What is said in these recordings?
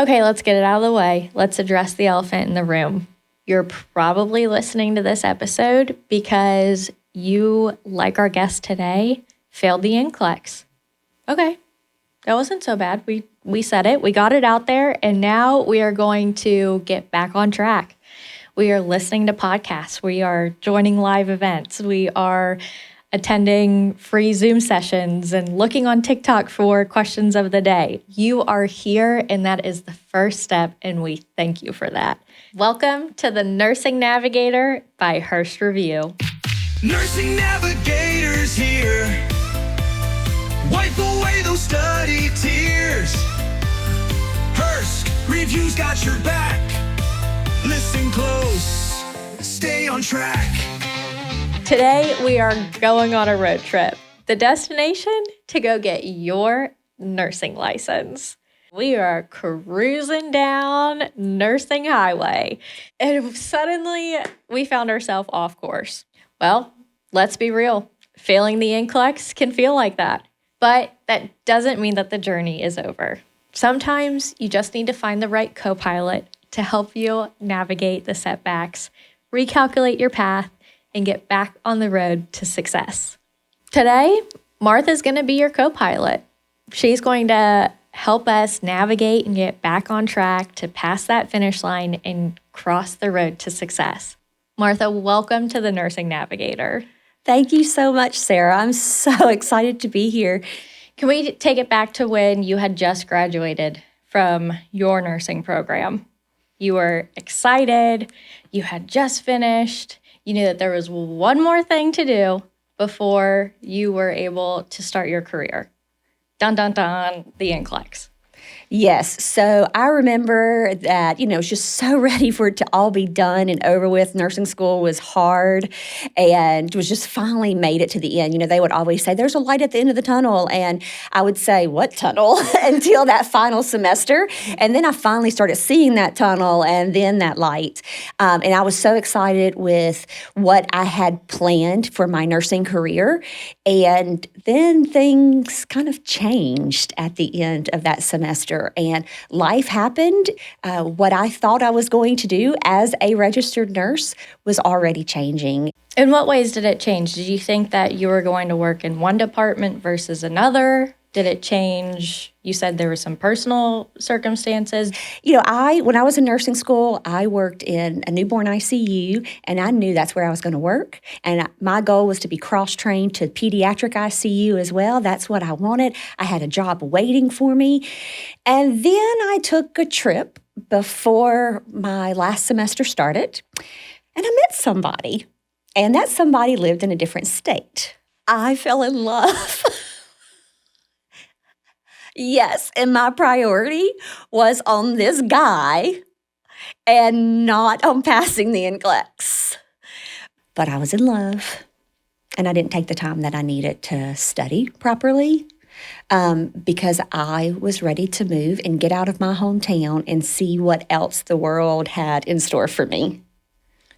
Okay, let's get it out of the way. Let's address the elephant in the room. You're probably listening to this episode because you, like our guest today, failed the NCLEX. Okay, that wasn't so bad. We said it, we got it out there, and now we are going to get back on track. We are listening to podcasts. We are joining live events. We are attending free Zoom sessions and looking on TikTok for questions of the day. You are here, and that is the first step, and we thank you for that. Welcome to the Nursing Navigator by Hurst Review. Nursing Navigator's here. Wipe away those study tears. Hurst Review's got your back. Listen close, stay on track. Today, we are going on a road trip. The destination? To go get your nursing license. We are cruising down Nursing Highway, and suddenly we found ourselves off course. Well, let's be real. Failing the NCLEX can feel like that, but that doesn't mean that the journey is over. Sometimes you just need to find the right co-pilot to help you navigate the setbacks, recalculate your path, and get back on the road to success. Today, Martha's going to be your co-pilot. She's going to help us navigate and get back on track to pass that finish line and cross the road to success. Martha, welcome to the Nursing Navigator. Thank you so much, Sarah. I'm so excited to be here. Can we take it back to when you had just graduated from your nursing program? You were excited. You had just finished. You knew that there was one more thing to do before you were able to start your career. Dun, dun, dun, the NCLEX. Yes. So I remember that, I was just so ready for it to all be done and over with. Nursing school was hard and was just finally made it to the end. They would always say, there's a light at the end of the tunnel. And I would say, what tunnel? Until that final semester. And then I finally started seeing that tunnel and then that light. And I was so excited with what I had planned for my nursing career. And then things kind of changed at the end of that semester. And life happened. What I thought I was going to do as a registered nurse was already changing. In what ways did it change? Did you think that you were going to work in one department versus another? Did it change? You said there were some personal circumstances. When I was in nursing school, I worked in a newborn ICU, and I knew that's where I was going to work. And my goal was to be cross-trained to pediatric ICU as well. That's what I wanted. I had a job waiting for me. And then I took a trip before my last semester started, and I met somebody. And that somebody lived in a different state. I fell in love. Yes, and my priority was on this guy and not on passing the NCLEX. But I was in love, and I didn't take the time that I needed to study properly because I was ready to move and get out of my hometown and see what else the world had in store for me.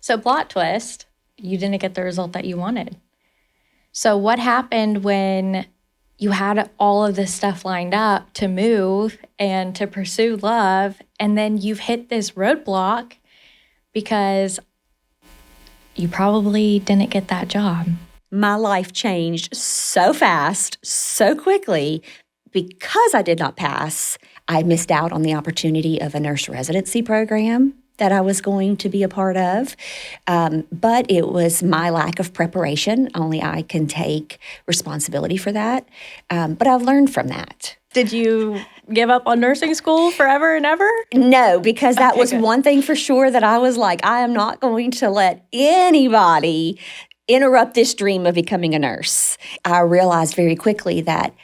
So plot twist, you didn't get the result that you wanted. So what happened when you had all of this stuff lined up to move and to pursue love, and then you've hit this roadblock because you probably didn't get that job? My life changed so fast, so quickly. Because I did not pass, I missed out on the opportunity of a nurse residency program that I was going to be a part of. But it was my lack of preparation. Only I can take responsibility for that. But I've learned from that. Did you give up on nursing school forever and ever? No, because that was one thing for sure that I was like, I am not going to let anybody interrupt this dream of becoming a nurse. I realized very quickly that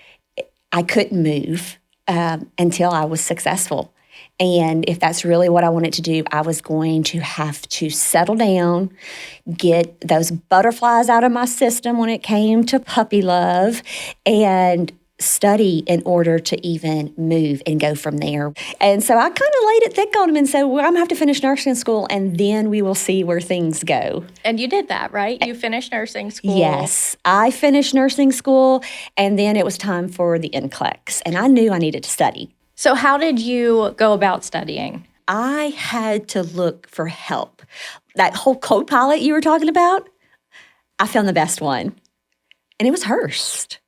I couldn't move until I was successful. And if that's really what I wanted to do, I was going to have to settle down, get those butterflies out of my system when it came to puppy love, and study in order to even move and go from there. And so I kind of laid it thick on him and said, well, I'm going to have to finish nursing school, and then we will see where things go. And you did that, right? You finished nursing school. Yes, I finished nursing school, and then it was time for the NCLEX, and I knew I needed to study. So how did you go about studying? I had to look for help. That whole co-pilot you were talking about, I found the best one, and it was Hurst.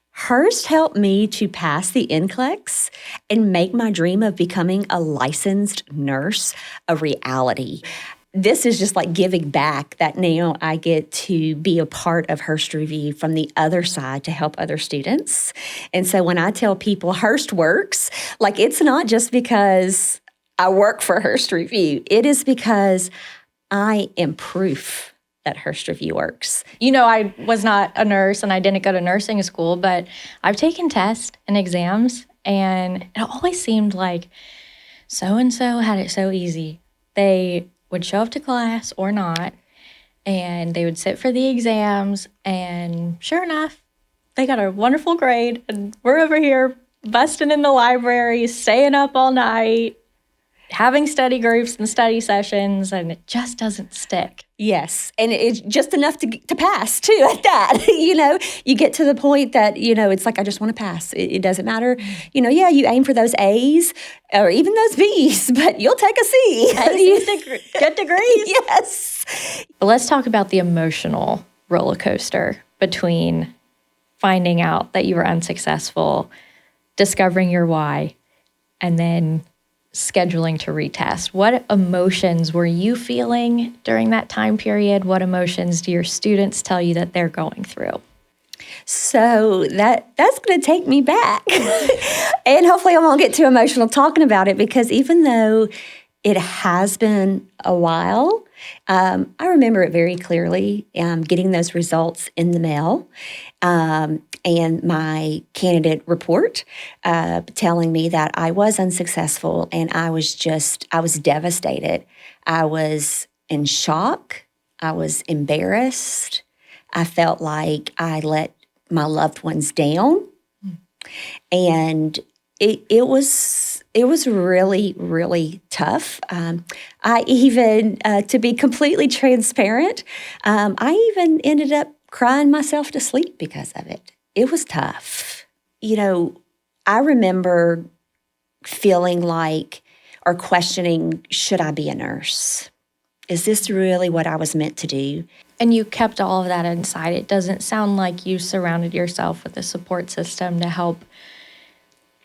Hurst helped me to pass the NCLEX and make my dream of becoming a licensed nurse a reality. This is just like giving back that now I get to be a part of Hurst Review from the other side to help other students. And so when I tell people Hurst works, like it's not just because I work for Hurst Review, it is because I am proof that Hurst Review works. You know, I was not a nurse and I didn't go to nursing school, but I've taken tests and exams, and it always seemed like so-and-so had it so easy. They would show up to class or not, and they would sit for the exams, and sure enough, they got a wonderful grade, and we're over here busting in the library, staying up all night, having study groups and study sessions, and it just doesn't stick. Yes, and it's just enough to pass, too, at that. You get to the point that, it's like, I just want to pass. It doesn't matter. Yeah, you aim for those A's or even those B's, but you'll take a C. Good degrees. Yes. But let's talk about the emotional roller coaster between finding out that you were unsuccessful, discovering your why, and then scheduling to retest. What emotions were you feeling during that time period? What emotions do your students tell you that they're going through? So that's going to take me back. And hopefully I won't get too emotional talking about it, because even though it has been a while, I remember it very clearly, getting those results in the mail, and my candidate report telling me that I was unsuccessful, and I was devastated. I was in shock. I was embarrassed. I felt like I let my loved ones down, and it was really, really tough. I even, to be completely transparent, I even ended up crying myself to sleep because of it. It was tough. I remember feeling like, or questioning, should I be a nurse? Is this really what I was meant to do? And you kept all of that inside. It doesn't sound like you surrounded yourself with a support system to help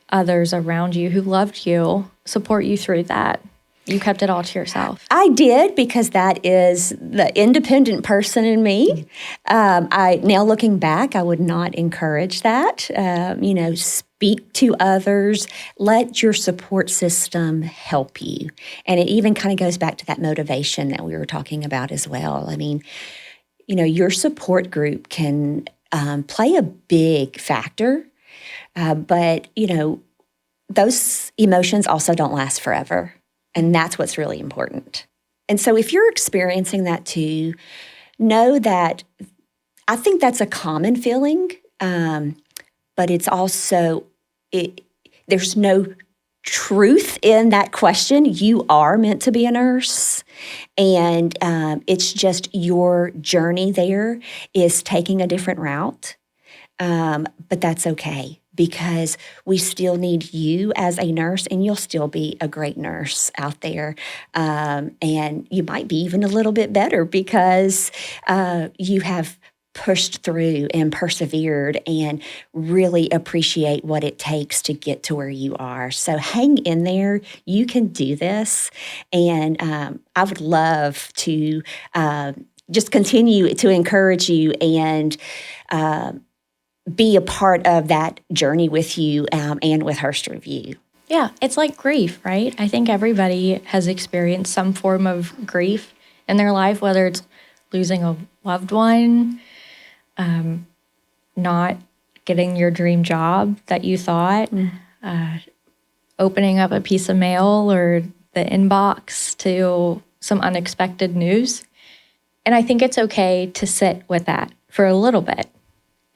others around you who loved you support you through that. You kept it all to yourself. I did, because that is the independent person in me. Now looking back, I would not encourage that. Speak to others. Let your support system help you. And it even kind of goes back to that motivation that we were talking about as well. I mean, your support group can play a big factor, but, those emotions also don't last forever. And that's what's really important. And so if you're experiencing that too, know that I think that's a common feeling, but it's also, there's no truth in that question. You are meant to be a nurse, and it's just your journey there is taking a different route, but that's okay, because we still need you as a nurse, and you'll still be a great nurse out there. And you might be even a little bit better because you have pushed through and persevered and really appreciate what it takes to get to where you are. So hang in there. You can do this. And I would love to just continue to encourage you and be a part of that journey with you and with Hurst Review. Yeah, it's like grief, right? I think everybody has experienced some form of grief in their life, whether it's losing a loved one, not getting your dream job that you thought, opening up a piece of mail or the inbox to some unexpected news. And I think it's okay to sit with that for a little bit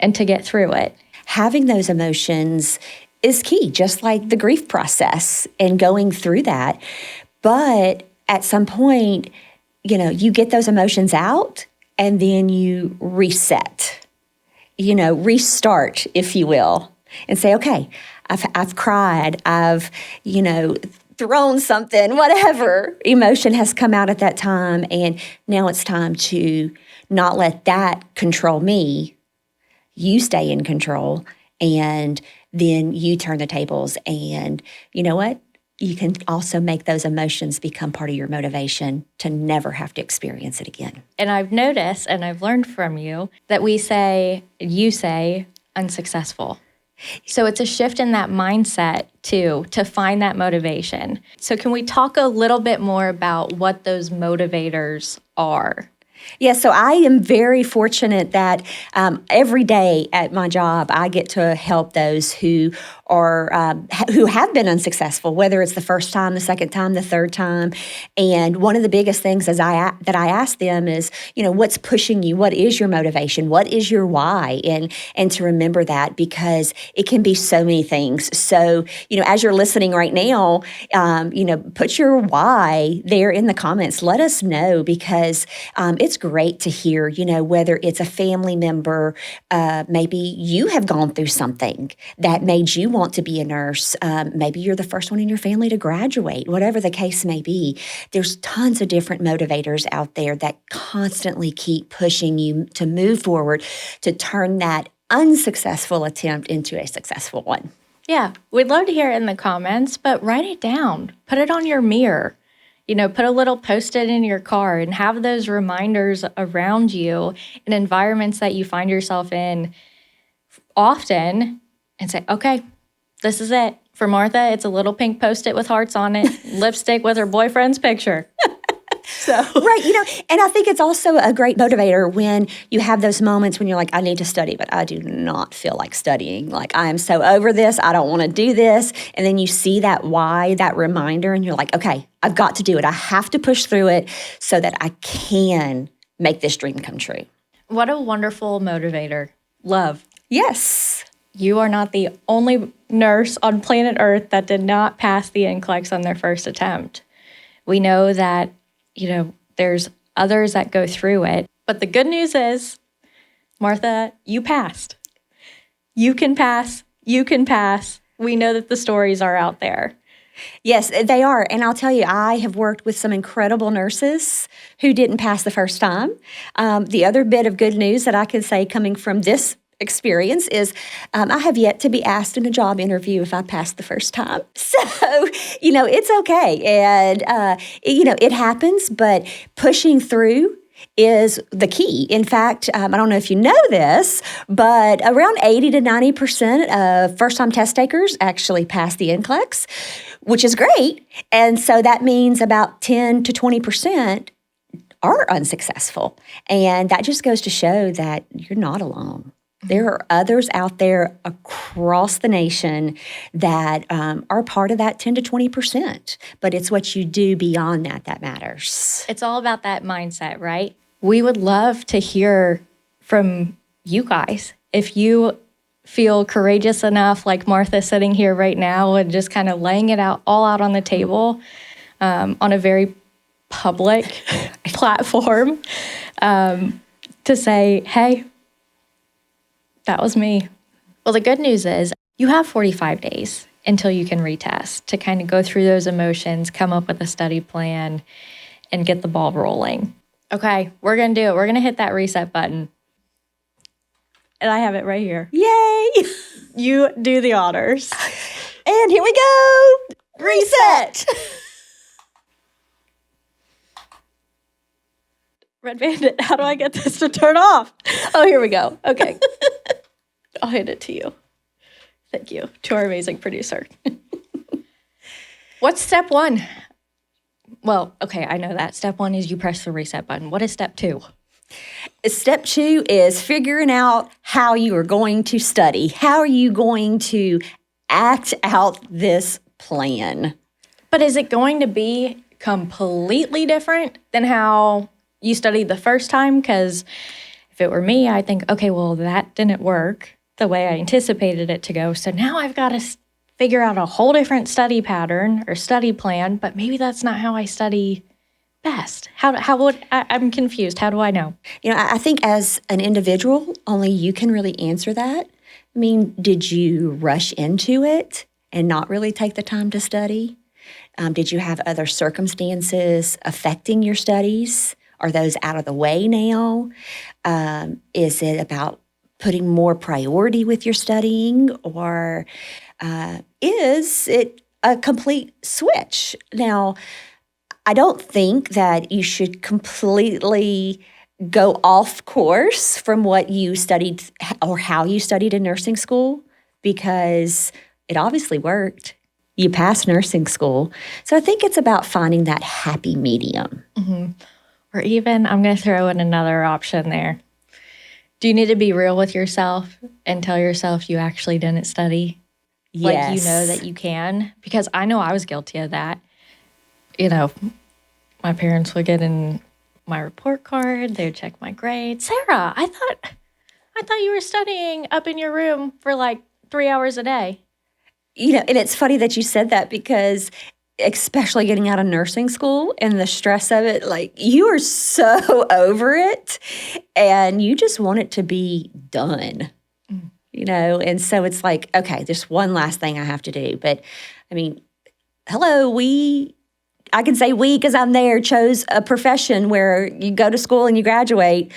and to get through it. Having those emotions is key, just like the grief process and going through that. But at some point, you get those emotions out and then you reset, restart, if you will, and say, okay, I've cried, I've, thrown something, whatever emotion has come out at that time. And now it's time to not let that control me. You stay in control, and then you turn the tables. And you know what? You can also make those emotions become part of your motivation to never have to experience it again. And I've noticed, and I've learned from you, that you say unsuccessful. So it's a shift in that mindset too, to find that motivation. So can we talk a little bit more about what those motivators are? Yeah, so I am very fortunate that every day at my job, I get to help those who have been unsuccessful, whether it's the first time, the second time, the third time. And one of the biggest things that I ask them is, what's pushing you? What is your motivation? What is your why? And to remember that, because it can be so many things. So, as you're listening right now, put your why there in the comments. Let us know, because it's great to hear, whether it's a family member, maybe you have gone through something that made you want to be a nurse. Maybe you're the first one in your family to graduate, whatever the case may be. There's tons of different motivators out there that constantly keep pushing you to move forward, to turn that unsuccessful attempt into a successful one. Yeah, we'd love to hear it in the comments, but write it down. Put it on your mirror. Put a little Post-it in your car and have those reminders around you in environments that you find yourself in often, and say, okay, this is it. For Martha, it's a little pink Post-it with hearts on it, lipstick with her boyfriend's picture. Right, and I think it's also a great motivator when you have those moments when you're like, I need to study, but I do not feel like studying. Like, I am so over this. I don't want to do this. And then you see that why, that reminder, and you're like, okay, I've got to do it. I have to push through it so that I can make this dream come true. What a wonderful motivator. Love. Yes. You are not the only nurse on planet Earth that did not pass the NCLEX on their first attempt. We know that there's others that go through it. But the good news is, Martha, you passed. You can pass. You can pass. We know that the stories are out there. Yes, they are. And I'll tell you, I have worked with some incredible nurses who didn't pass the first time. The other bit of good news that I can say coming from this experience is I have yet to be asked in a job interview if I passed the first time. So, it's okay. And, it happens, but pushing through is the key. In fact, I don't know if you know this, but around 80 to 90% of first-time test takers actually pass the NCLEX, which is great. And so that means about 10 to 20% are unsuccessful. And that just goes to show that you're not alone. There are others out there across the nation that are part of that 10 to 20%, but it's what you do beyond that matters. It's all about that mindset, right? We would love to hear from you guys. If you feel courageous enough, like Martha sitting here right now and just kind of laying it all out on the table on a very public platform to say, hey, that was me. Well, the good news is you have 45 days until you can retest to kind of go through those emotions, come up with a study plan, and get the ball rolling. Okay, we're going to do it. We're going to hit that reset button. And I have it right here. Yay! You do the honors. And here we go. Reset. Red Bandit, how do I get this to turn off? Oh, here we go. Okay. I'll hand it to you. Thank you to our amazing producer. What's step one? Well, okay, I know that. Step one is you press the reset button. What is step two? Step two is figuring out how you are going to study. How are you going to act out this plan? But is it going to be completely different than how you studied the first time? Because if it were me, I think, okay, well, that didn't work the way I anticipated it to go. So now I've got to figure out a whole different study pattern or study plan, but maybe that's not how I study best. I'm confused. How do I know? I think as an individual, only you can really answer that. I mean, did you rush into it and not really take the time to study? Did you have other circumstances affecting your studies? Are those out of the way now? Is it about putting more priority with your studying, or is it a complete switch? Now, I don't think that you should completely go off course from what you studied or how you studied in nursing school, because it obviously worked. You passed nursing school. So I think it's about finding that happy medium. Or even, I'm going to throw in another option there. Do you need to be real with yourself and tell yourself you actually didn't study? Like, you know that you can? Because I know I was guilty of that. You know, my parents would get in my report card. They would check my grades. Sarah, I thought you were studying up in your room for like 3 hours a day. You know, and it's funny that you said that, because especially getting out of nursing school and the stress of it, like, you are so over it and you just want it to be done, you know? And so it's like, okay, there's one last thing I have to do. But I mean, hello, I can say we because I'm there, chose a profession where you go to school and you graduate,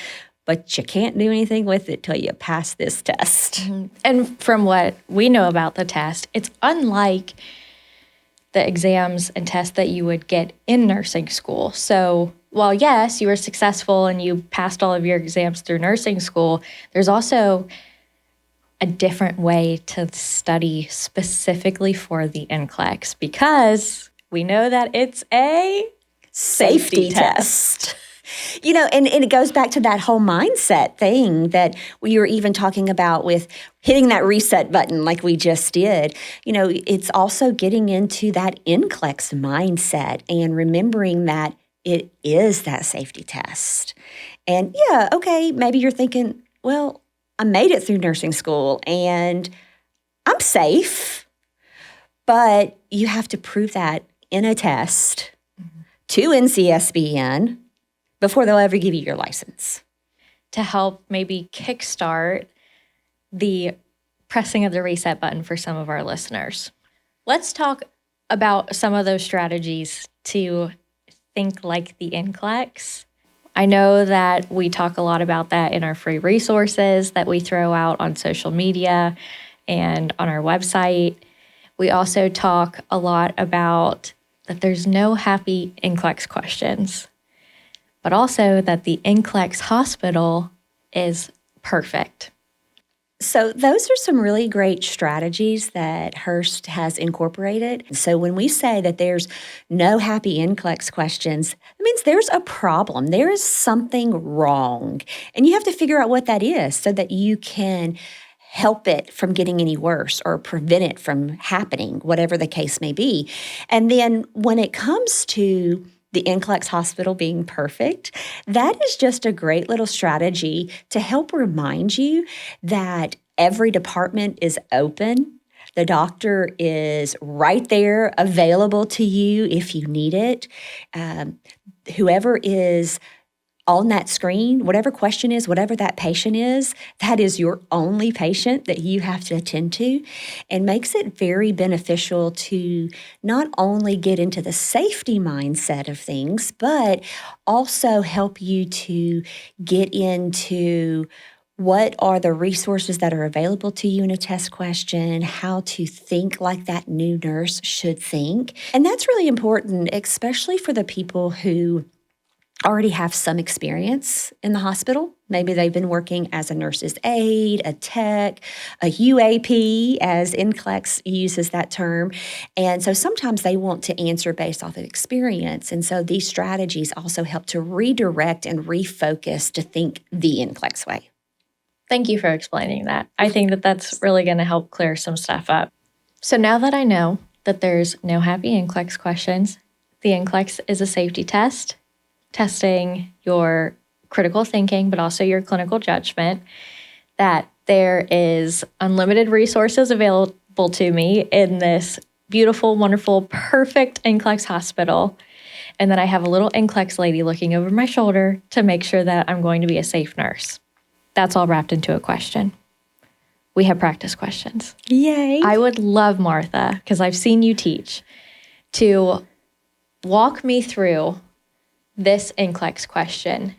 but you can't do anything with it till you pass this test. And from what we know about the test, it's unlike the exams and tests that you would get in nursing school. So while, yes, you were successful and you passed all of your exams through nursing school, there's also a different way to study specifically for the NCLEX, because we know that it's a Safety test. You know, and it goes back to that whole mindset thing that we were even talking about with hitting that reset button like we just did. You know, it's also getting into that NCLEX mindset and remembering that it is that safety test. And yeah, okay, maybe you're thinking, well, I made it through nursing school and I'm safe, but you have to prove that in a test to NCSBN before they'll ever give you your license. to help maybe kickstart the pressing of the reset button for some of our listeners. Let's talk about some of those strategies to think like the NCLEX. I know that we talk a lot about that in our free resources that we throw out on social media and on our website. We also talk a lot about that there's no happy NCLEX questions, but also that the NCLEX hospital is perfect. So those are some really great strategies that Hurst has incorporated. So when we say that there's no happy NCLEX questions, it means there's a problem. There is something wrong. And you have to figure out what that is so that you can help it from getting any worse or prevent it from happening, whatever the case may be. And then when it comes to the NCLEX hospital being perfect, that is just a great little strategy to help remind you that every department is open. The doctor is right there available to you if you need it. Whoever is on that screen, whatever question is, whatever that patient is, that is your only patient that you have to attend to, and makes it very beneficial to not only get into the safety mindset of things, but also help you to get into what are the resources that are available to you in a test question, how to think like that new nurse should think. And that's really important, especially for the people who already have some experience in the hospital. Maybe they've been working as a nurse's aide, a tech, a UAP, as NCLEX uses that term. And so sometimes they want to answer based off of experience. And so these strategies also help to redirect and refocus to think the NCLEX way. Thank you for explaining that. I think that that's really going to help clear some stuff up. So now that I know that there's no happy NCLEX questions, the NCLEX is a safety test, testing your critical thinking, but also your clinical judgment, that there is unlimited resources available to me in this beautiful, wonderful, perfect NCLEX hospital, and that I have a little NCLEX lady looking over my shoulder to make sure that I'm going to be a safe nurse. That's all wrapped into a question. we have practice questions. Yay. I would love, Martha, because I've seen you teach, to walk me through this NCLEX question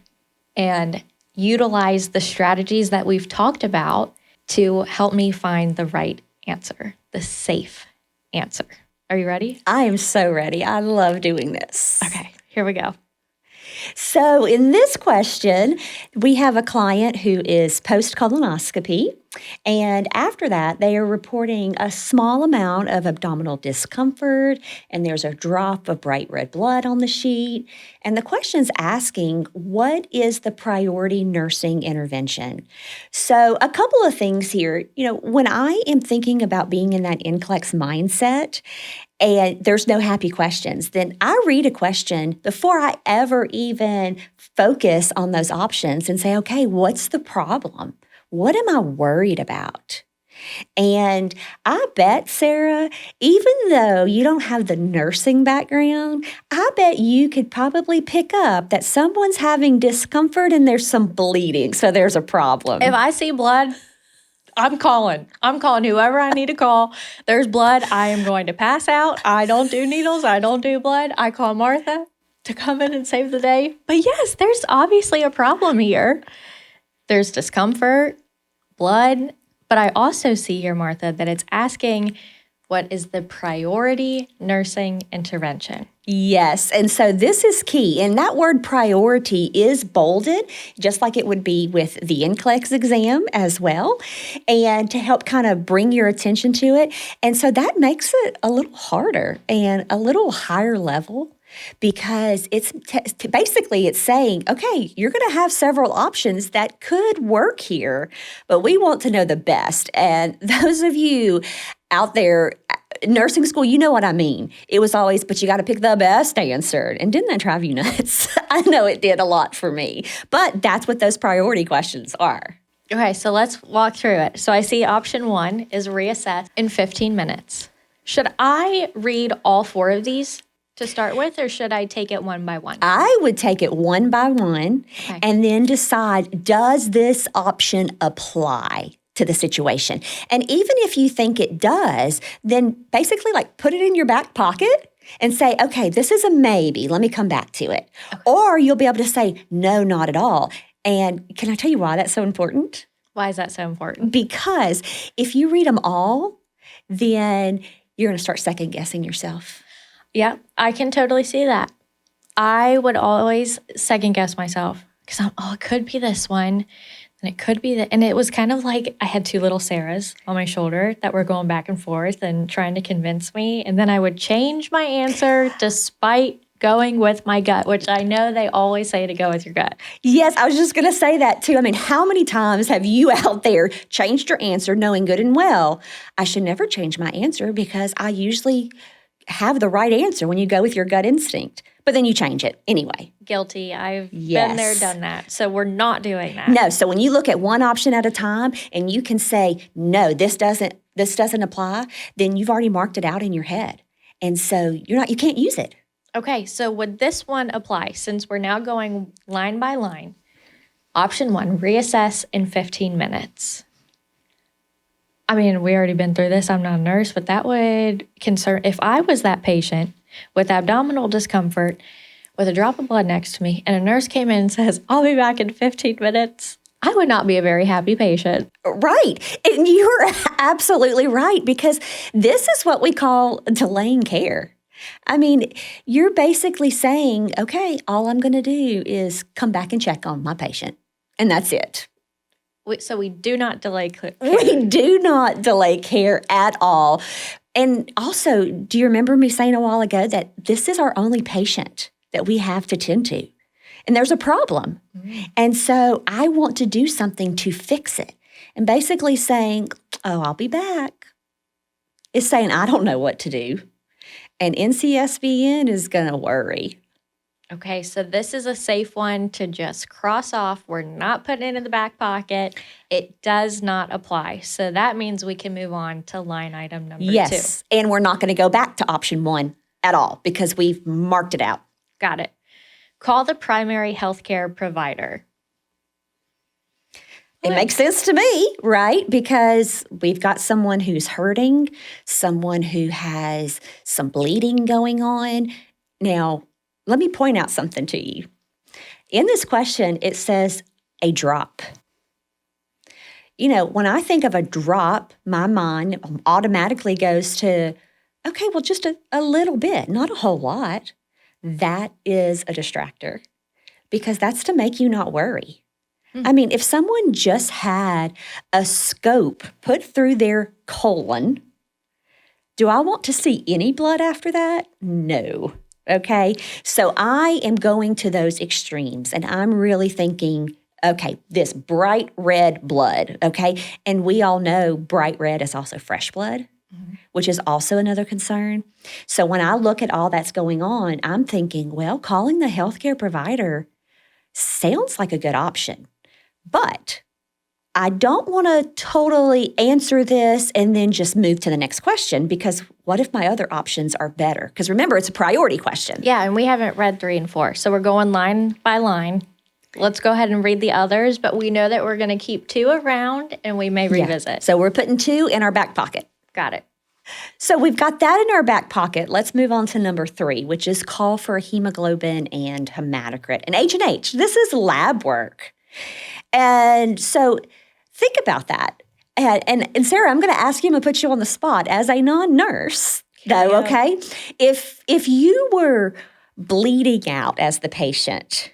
and utilize the strategies that we've talked about to help me find the right answer, the safe answer. Are you ready? I am so ready. I love doing this. Okay, here we go. So in this question, we have a client who is post-colonoscopy, and after that, they are reporting a small amount of abdominal discomfort, and there's a drop of bright red blood on the sheet. And the question's asking, what is the priority nursing intervention? So a couple of things here. When I am thinking about being in that NCLEX mindset, and there's no happy questions, then I read a question before I ever even focus on those options and say, okay, what's the problem? What am I worried about? And I bet, Sarah, even though you don't have the nursing background, I bet you could probably pick up that someone's having discomfort and there's some bleeding, so there's a problem. If I see blood, I'm calling. I'm calling whoever I need to call. There's blood. I am going to pass out. I don't do needles. I don't do blood. I call Martha to come in and save the day. But yes, there's obviously a problem here. There's discomfort, blood. But I also see here, Martha, that it's asking, what is the priority nursing intervention? Yes, and so this is key. And that word priority is bolded, just like it would be with the NCLEX exam as well, and to help kind of bring your attention to it. And so that makes it a little harder and a little higher level, because it's basically it's saying, okay, you're going to have several options that could work here, but we want to know the best. And those of you out there, nursing school, you know what I mean. It was always, but you got to pick the best answer. And didn't that drive you nuts? I know it did a lot for me, but that's what those priority questions are. Okay, so let's walk through it. So I see option 1 is reassess in 15 minutes. Should I read all 4 of these to start with, or should I take it one by one? I would take it one by one, okay, and then decide, does this option apply to the situation? And even if you think it does, then basically put it in your back pocket and say, okay, this is a maybe. Let me come back to it. Okay. Or you'll be able to say, no, not at all. And can I tell you why that's so important? Why is that so important? Because if you read them all, then you're going to start second guessing yourself. Yeah, I can totally see that. I would always second guess myself because it could be this one, and it could be that. And it was kind of like I had 2 little Sarahs on my shoulder that were going back and forth and trying to convince me. And then I would change my answer despite going with my gut, which I know they always say to go with your gut. Yes, I was just going to say that too. I mean, how many times have you out there changed your answer knowing good and well, I should never change my answer because I usually have the right answer when you go with your gut instinct, but then you change it anyway. Guilty. I've been there, done that. So we're not doing that. No. So when you look at one option at a time and you can say, no, this doesn't apply, then you've already marked it out in your head. And so you can't use it. Okay. So would this one apply since we're now going line by line? Option 1, reassess in 15 minutes. I mean, we already been through this. I'm not a nurse, but that would concern, if I was that patient with abdominal discomfort, with a drop of blood next to me, and a nurse came in and says, I'll be back in 15 minutes, I would not be a very happy patient. Right. And you're absolutely right, because this is what we call delaying care. I mean, you're basically saying, okay, all I'm going to do is come back and check on my patient, and that's it. So we do not delay care. We do not delay care at all. And also, do you remember me saying a while ago that this is our only patient that we have to tend to? And there's a problem. Mm-hmm. And so I want to do something to fix it. And basically saying, oh, I'll be back, is saying, I don't know what to do. And NCSVN is going to worry. Okay, so this is a safe one to just cross off. We're not putting it in the back pocket. It does not apply. So that means we can move on to line item number 2. Yes, and we're not going to go back to option 1 at all because we've marked it out. Got it. Call the primary healthcare provider. It makes sense to me, right? Because we've got someone who's hurting, someone who has some bleeding going on. Now, let me point out something to you. In this question, it says a drop. You know, when I think of a drop, my mind automatically goes to, okay, well, just a little bit, not a whole lot. That is a distractor because that's to make you not worry. I mean, if someone just had a scope put through their colon, do I want to see any blood after that? No. Okay. So I am going to those extremes and I'm really thinking, okay, this bright red blood. Okay. And we all know bright red is also fresh blood, which is also another concern. So when I look at all that's going on, I'm thinking, well, calling the healthcare provider sounds like a good option. But I don't want to totally answer this and then just move to the next question because what if my other options are better? Because remember, it's a priority question. Yeah, and we haven't read 3 and 4. So we're going line by line. Let's go ahead and read the others, but we know that we're going to keep 2 around and we may revisit. Yeah. So we're putting 2 in our back pocket. Got it. So we've got that in our back pocket. Let's move on to number 3, which is call for hemoglobin and hematocrit. And H&H, this is lab work. And so think about that. And Sarah, I'm going to ask you, I'm going to put you on the spot as a non-nurse, though, okay? If you were bleeding out as the patient,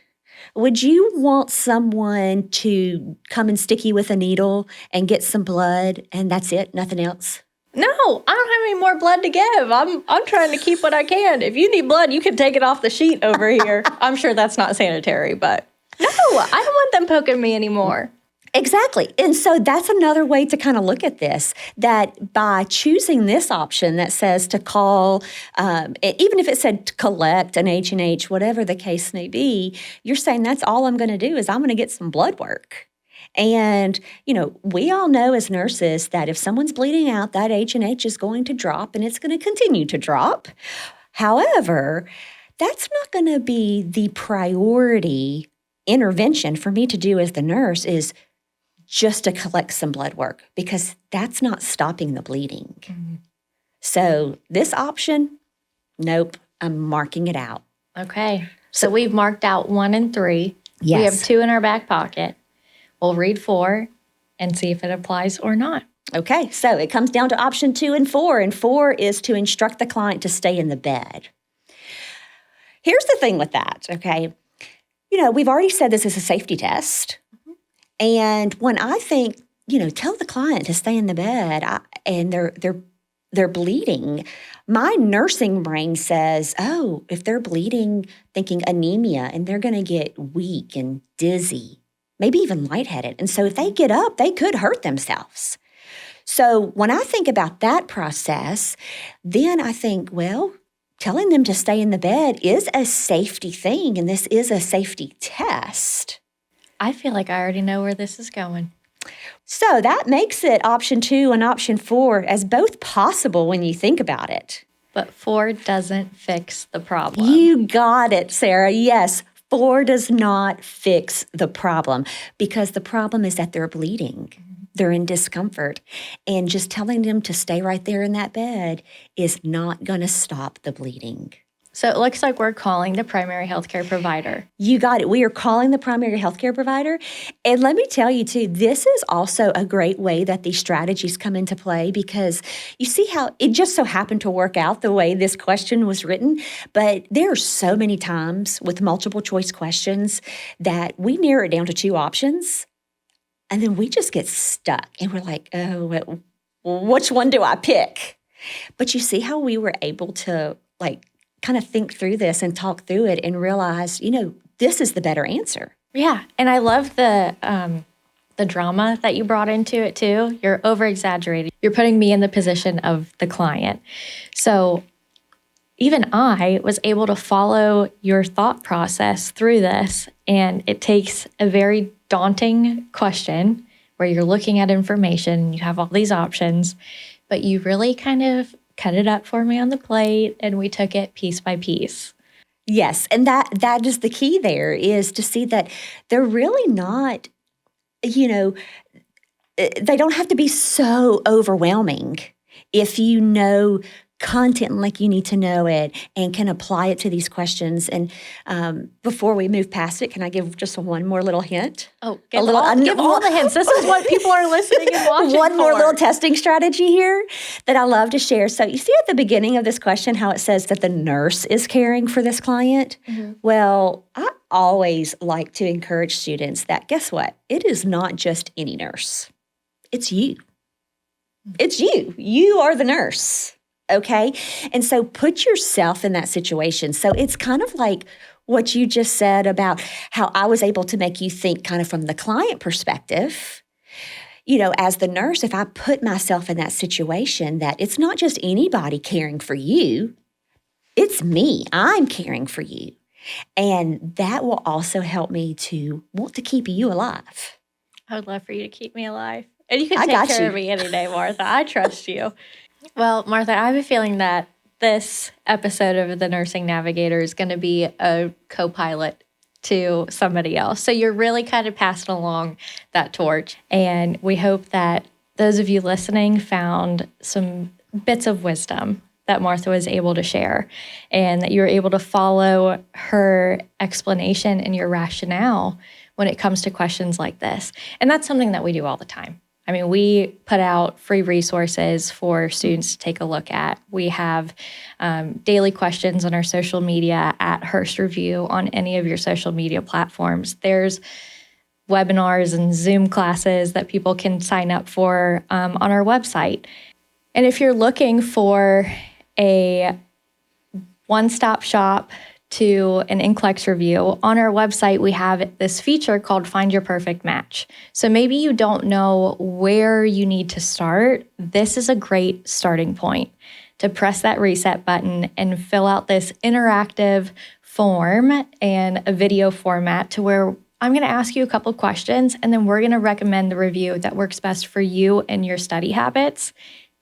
would you want someone to come and stick you with a needle and get some blood and that's it, nothing else? No, I don't have any more blood to give. I'm trying to keep what I can. If you need blood, you can take it off the sheet over here. I'm sure that's not sanitary, but no, I don't want them poking me anymore. Exactly. And so that's another way to kind of look at this, that by choosing this option that says to call, even if it said to collect an H&H, whatever the case may be, you're saying that's all I'm going to do is I'm going to get some blood work. And, you know, we all know as nurses that if someone's bleeding out, that H&H is going to drop and it's going to continue to drop. However, that's not going to be the priority intervention for me to do as the nurse is just to collect some blood work because that's not stopping the bleeding. Mm-hmm. So this option, nope, I'm marking it out. Okay. So we've marked out 1 and 3. Yes. We have 2 in our back pocket. We'll read 4 and see if it applies or not. Okay. So it comes down to option 2 and 4. And 4 is to instruct the client to stay in the bed. Here's the thing with that, okay? You know, we've already said this is a safety test. And when I think, you know, tell the client to stay in the bed and they're bleeding, my nursing brain says, oh, if they're bleeding, thinking anemia, and they're going to get weak and dizzy, maybe even lightheaded. And so if they get up, they could hurt themselves. So when I think about that process, then I think, well, telling them to stay in the bed is a safety thing, and this is a safety test. I feel like I already know where this is going. So that makes it option 2 and option 4 as both possible when you think about it. But 4 doesn't fix the problem. You got it, Sarah. Yes, 4 does not fix the problem because the problem is that they're bleeding. They're in discomfort. And just telling them to stay right there in that bed is not going to stop the bleeding. So it looks like we're calling the primary healthcare provider. You got it. We are calling the primary healthcare provider. And let me tell you, too, this is also a great way that these strategies come into play because you see how it just so happened to work out the way this question was written. But there are so many times with multiple choice questions that we narrow it down to 2 options. And then we just get stuck. And we're like, oh, which one do I pick? But you see how we were able to, kind of think through this and talk through it and realize, this is the better answer. Yeah, and I love the drama that you brought into it too. You're over-exaggerating. You're putting me in the position of the client. So even I was able to follow your thought process through this, and it takes a very daunting question where you're looking at information, you have all these options, but you really kind of cut it up for me on the plate, and we took it piece by piece. Yes, and that is the key there, is to see that they're really not you know, they don't have to be so overwhelming if you know content like you need to know it and can apply it to these questions. And before we move past it, can I give just one more little hint? Oh, give all the hints. This is what people are listening and watching One more for. little testing strategy here that I love to share. So you see at the beginning of this question how it says that the nurse is caring for this client? Mm-hmm. Well, I always like to encourage students that, guess what? It is not just any nurse. It's you. It's you. You are the nurse. Okay? And so put yourself in that situation. So it's kind of like what you just said about how I was able to make you think kind of from the client perspective. You know, as the nurse, if I put myself in that situation, that it's not just anybody caring for you, it's me. I'm caring for you. And that will also help me to want to keep you alive. I would love for you to keep me alive. And you can take care of me any day, Martha. I trust you. Well, Martha, I have a feeling that this episode of the Nursing Navigator is going to be a co-pilot to somebody else. So you're really kind of passing along that torch. And we hope that those of you listening found some bits of wisdom that Martha was able to share, and that you were able to follow her explanation and your rationale when it comes to questions like this. And that's something that we do all the time. I mean, we put out free resources for students to take a look at. We have daily questions on our social media at Hurst Review on any of your social media platforms. There's webinars and Zoom classes that people can sign up for on our website. And if you're looking for a one-stop shop to an NCLEX review, on our website, we have this feature called Find Your Perfect Match. So maybe you don't know where you need to start. This is a great starting point to press that reset button and fill out this interactive form and a video format to where I'm going to ask you a couple questions, and then we're going to recommend the review that works best for you and your study habits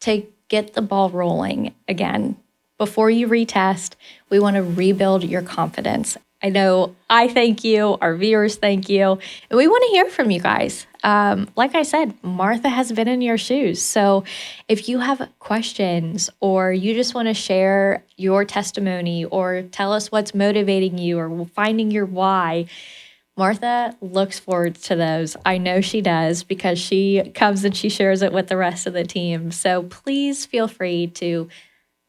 to get the ball rolling again. Before you retest, we want to rebuild your confidence. I know I thank you, our viewers thank you, and we want to hear from you guys. Like I said, Martha has been in your shoes. So if you have questions or you just want to share your testimony or tell us what's motivating you or finding your why, Martha looks forward to those. I know she does because she comes and she shares it with the rest of the team. So please feel free to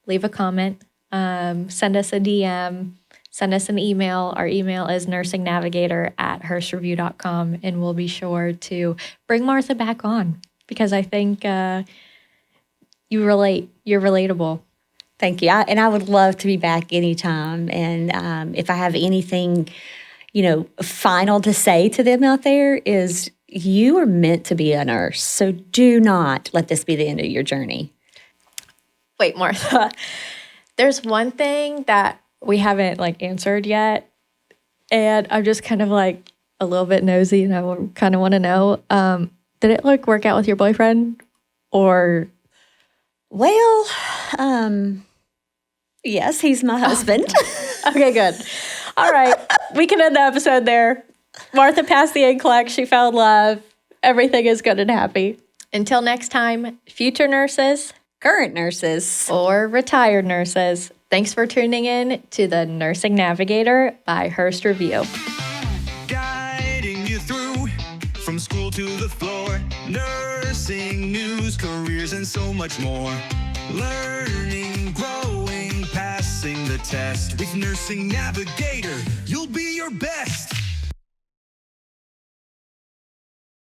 leave a comment, send us a DM, send us an email. Our email is nursingnavigator@hurstreview.com, and we'll be sure to bring Martha back on because I think you relate. You're relatable. Thank you. And I would love to be back anytime. And if I have anything, final to say to them out there is you are meant to be a nurse. So do not let this be the end of your journey. Wait, Martha, there's one thing that we haven't answered yet, and I'm just kind of a little bit nosy, and I kind of want to know, did it work out with your boyfriend, or? Well, yes, he's my husband. Okay, good. All right, we can end the episode there. Martha passed the NCLEX, she found love, everything is good and happy. Until next time, future nurses, current nurses, or retired nurses, thanks for tuning in to the Nursing Navigator by Hurst Review. Guiding you through from school to the floor, nursing news, careers, and so much more. Learning, growing, passing the test. With Nursing Navigator, you'll be your best.